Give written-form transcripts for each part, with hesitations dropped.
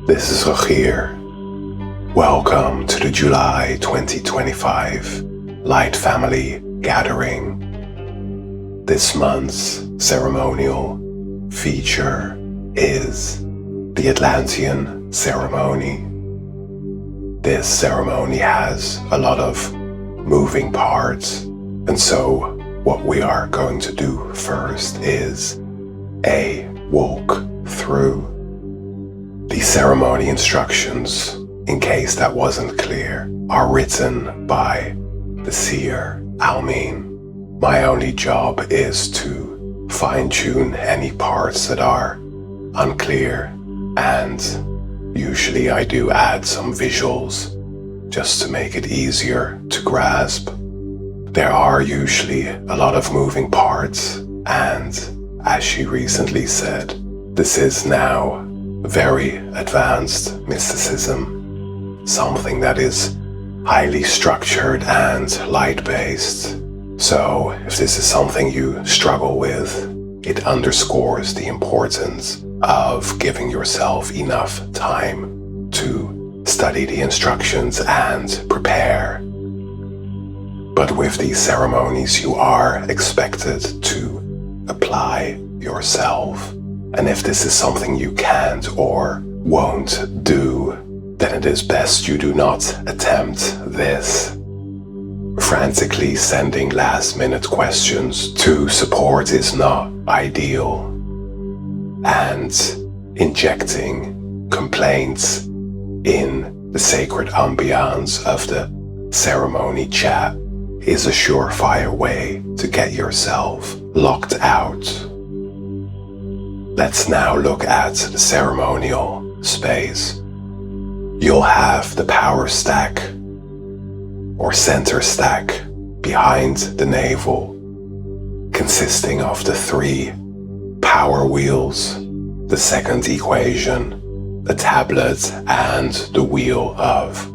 This is Rogier. Welcome to the July 2025 Light Family Gathering. This month's ceremonial feature is the Atlantean Ceremony. This ceremony has a lot of moving parts, and so what we are going to do first is a walk through. The ceremony instructions, in case that wasn't clear, are written by the Seer Almine. My only job is to fine-tune any parts that are unclear, and usually I do add some visuals just to make it easier to grasp. There are usually a lot of moving parts, and as she recently said, this is now very advanced mysticism, something that is highly structured and light-based. So if this is something you struggle with, it underscores the importance of giving yourself enough time to study the instructions and prepare. But with these ceremonies, you are expected to apply yourself. And if this is something you can't or won't do, then it is best you do not attempt this. Frantically sending last-minute questions to support is not ideal. And injecting complaints in the sacred ambiance of the ceremony chat is a surefire way to get yourself locked out. Let's now look at the ceremonial space. You'll have the power stack or center stack behind the navel, consisting of the 3 power wheels, the second equation, the tablet, and the wheel of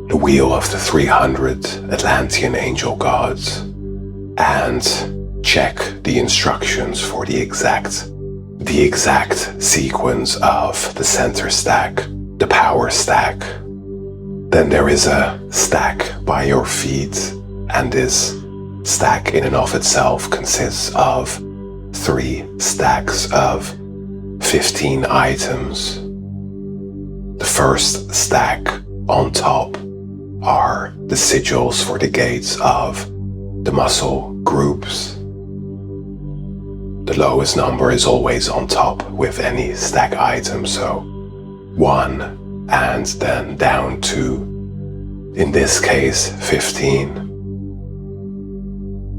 the 300 Atlantean Angelgods. And check the instructions for the exact sequence of the center stack, the power stack. Then there is a stack by your feet, and this stack in and of itself consists of 3 stacks of 15 items. The first stack on top are the sigils for the gates of the muscle groups. The lowest number is always on top with any stack item, so 1 and then down to, in this case, 15.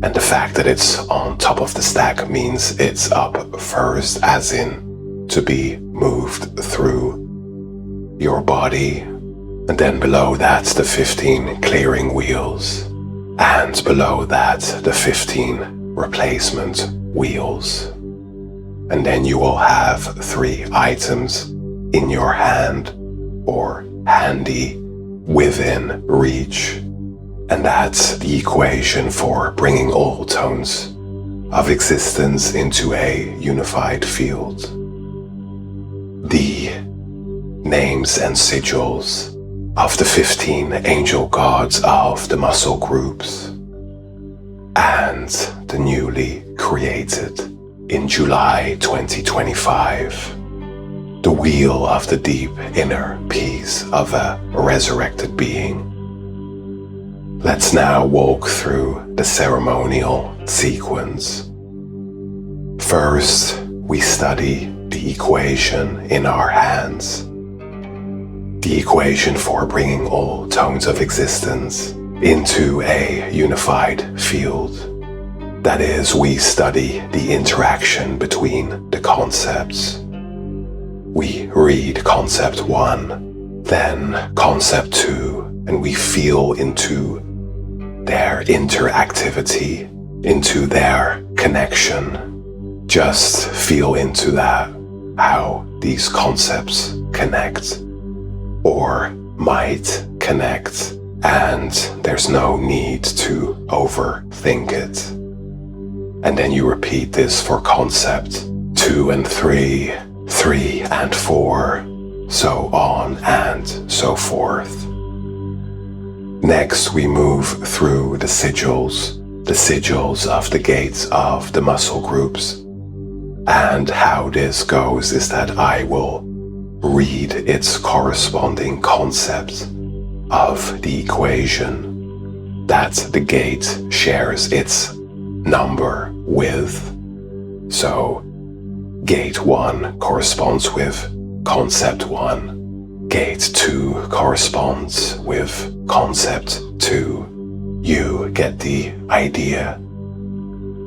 And the fact that it's on top of the stack means it's up first, as in to be moved through your body. And then below that, the 15 clearing wheels. And below that, the 15 replacement wheels. And then you will have 3 items in your hand or handy within reach. And that's the equation for bringing all tones of existence into a unified field. The names and sigils of the 15 angel gods of the muscle groups, and the newly created in July 2025, the wheel of the deep inner peace of a resurrected being. Let's now walk through the ceremonial sequence. First, we study the equation in our hands. The equation for bringing all tones of existence into a unified field. That is, we study the interaction between the concepts. We read concept 1, then concept 2, and we feel into their interactivity, into their connection. Just feel into that, how these concepts connect, or might connect, and there's no need to overthink it. And then you repeat this for concept 2 and 3, 3 and 4, so on and so forth. Next, we move through the sigils of the gates of the muscle groups. And how this goes is that I will read its corresponding concept of the equation that the gate shares its number with. So, Gate 1 corresponds with Concept 1. Gate 2 corresponds with Concept 2. You get the idea.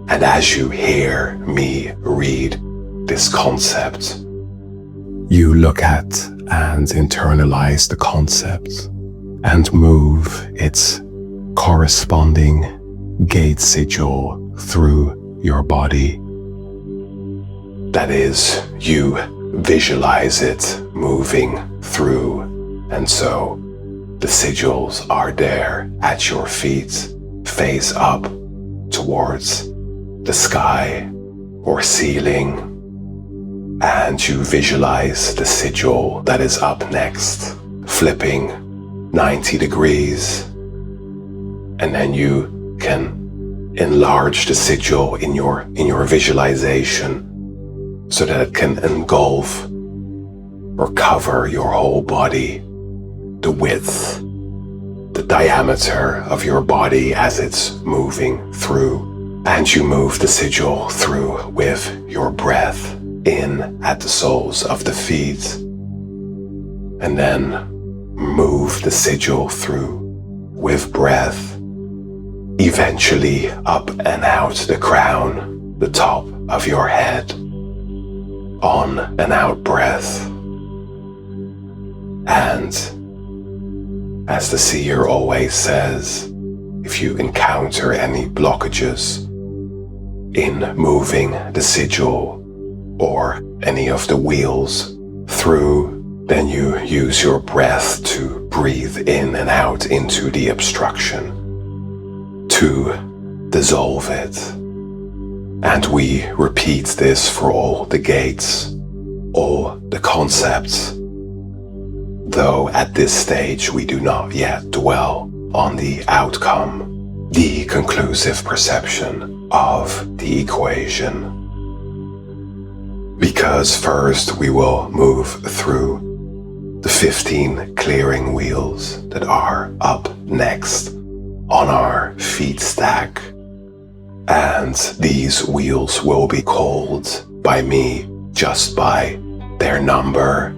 And as you hear me read this concept, you look at and internalize the concept and move its corresponding gate sigil through your body. That is, you visualize it moving through, and so the sigils are there at your feet, face up towards the sky or ceiling, and you visualize the sigil that is up next, flipping 90 degrees, and then you can enlarge the sigil in your visualization so that it can engulf or cover your whole body, the width, the diameter of your body as it's moving through. And you move the sigil through with your breath in at the soles of the feet, and then move the sigil through with breath, eventually up and out the crown, the top of your head, on and out breath. And as the seer always says, if you encounter any blockages in moving the sigil or any of the wheels through, then you use your breath to breathe in and out into the obstruction to dissolve it. And we repeat this for all the gates, all the concepts, though at this stage we do not yet dwell on the outcome, the conclusive perception of the equation. Because first we will move through the 15 clearing wheels that are up next on our feet stack. And these wheels will be called by me just by their number.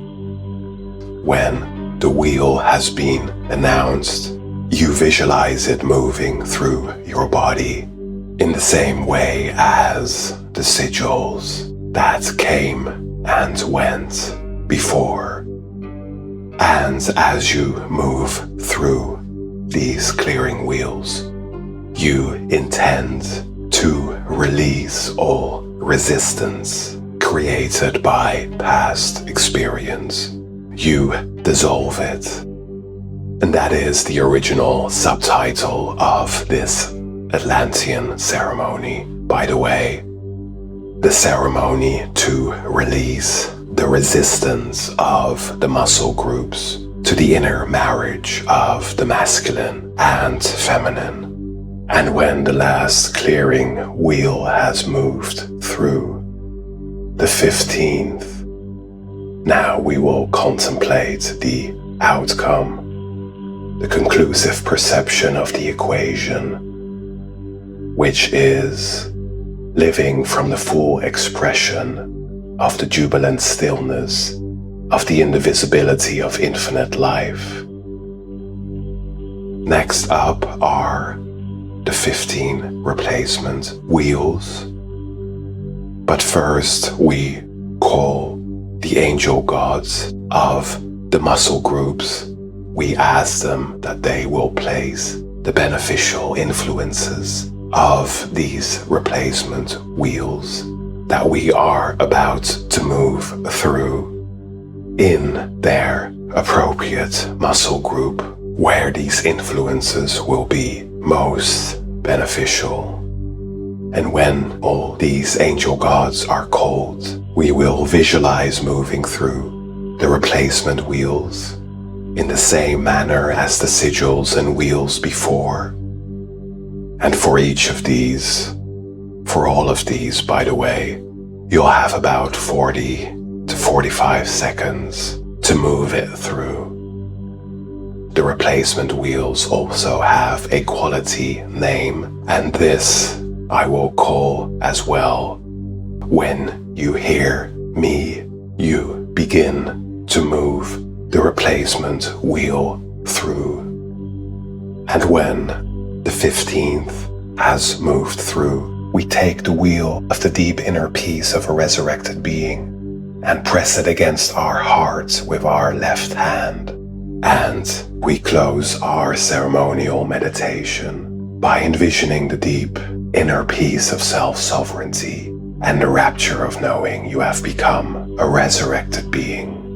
When the wheel has been announced, you visualize it moving through your body in the same way as the sigils that came and went before. And as you move through these clearing wheels, you intend to release all resistance created by past experience. You dissolve it. And that is the original subtitle of this Atlantean ceremony, by the way. The ceremony to release the resistance of the muscle groups to the inner marriage of the masculine and feminine. And when the last clearing wheel has moved through the 15th, now we will contemplate the outcome, the conclusive perception of the equation, which is living from the full expression of the jubilant stillness of the indivisibility of infinite life. Next up are the 15 replacement wheels. But first we call the angel gods of the muscle groups. We ask them that they will place the beneficial influences of these replacement wheels that we are about to move through in their appropriate muscle group, where these influences will be most beneficial. And when all these angel gods are called, we will visualize moving through the replacement wheels in the same manner as the sigils and wheels before. And for each of these, for all of these, by the way, you'll have about 40 to 45 seconds to move it through. The replacement wheels also have a quality name, and this I will call as well. When you hear me, you begin to move the replacement wheel through. And when the 15th has moved through, we take the wheel of the deep inner peace of a resurrected being and press it against our heart with our left hand. And we close our ceremonial meditation by envisioning the deep inner peace of self-sovereignty and the rapture of knowing you have become a resurrected being.